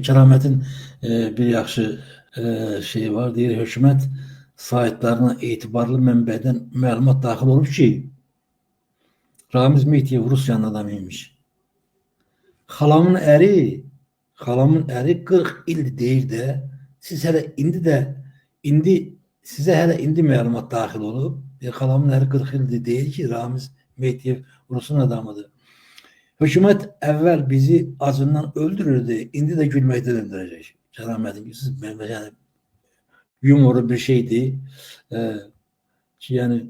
Kerametin bir yaxşı şeyi var, deyir, hökumət saytlarına etibarlı mənbədən məlumat daxil olub ki, Ramiz Mehdiyev Rusiyanın adamıymış. Xalamın əri, xalamın əri 40 ildir deyir də, siz hələ indi sizə hələ indi məlumat daxil olub. Xalamın əri 40 ildir deyir ki, Ramiz Mehdiyev Rusun adamıdır. Hükümet evvel bizi acından öldürürdü, indi de gülmekten öldürecek. Kerametin siz yani yumoru bir şeydi. Ki yani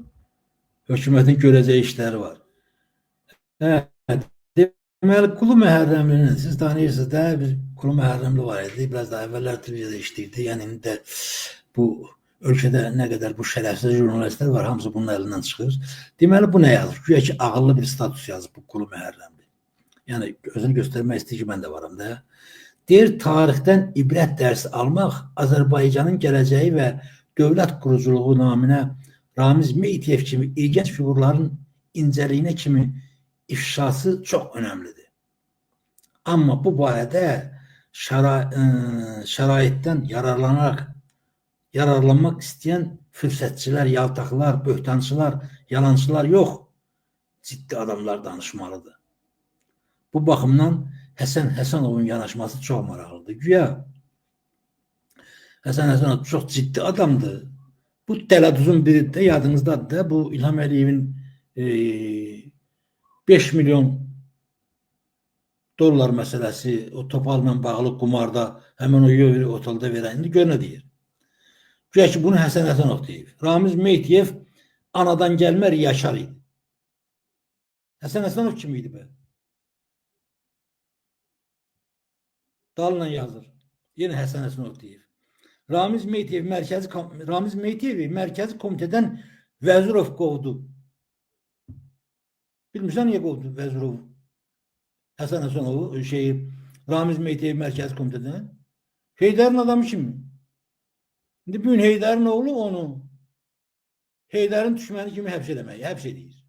hükümetin göreceği işleri var. Evet. Deməli, Kulu Məhərrəmlinin, siz tanıyırsınız da, bir Kulu Məhərrəmli var idi. Biraz daha evveller Türkiye'de işləyirdi. Yani indi de bu ölkədə nə qədər bu şərəfsiz jurnalistlər var, hamısı bunun elinden çıxır. Deməli, bu ne yazır? Güya ki, ağıllı bir status yazıb bu Kulu Məhərrəmli. Yani özünü göstermek istiyor ki ben de varım da. Deyir, tarixdən ibrət dərsi almaq Azərbaycanın gələcəyi və dövlət quruculuğu naminə Ramiz Mehdiyev kimi ilginç figurların incəliyinə kimi ifşası çok önemlidir. Ama bu barədə şəraitdən yararlanmak isteyen fürsətçilər, yaltaqlar, böhtançılar, yalancılar yok. Ciddi adamlar danışmalıdır. Bu baxımdan Həsən Həsənovun yanaşması çox maraqlıdır. Güya Həsən Həsənov çox ciddi adamdır. Bu dələduzun biri də yadınızdadır da, bu İlham Əliyevin 5 milyon dolar məsələsi, o Topal'la bağlı kumarda həmin o Yövri oteldə verən, indi gör nə deyir. Güya ki bunu Həsən Həsənov deyir. Ramiz Mehdiyev anadan gəlmə riyakar idi. Həsən Həsənov kim idi be? Dalla yazır. Yine Həsən Həsənov deyir. Ramiz Mehdiyevi mərkəzi komitədən Vəzirov qovdu. Bilmirsən niyə qovdu Vəzirov? Həsən Həsənovu Ramiz Mehdiyevi mərkəzi komitədən. Heydərin adamı kimi. İndi bugün Heydərin oğlu onu Heydərin düşməni kimi həbs eləmək, həbs edir.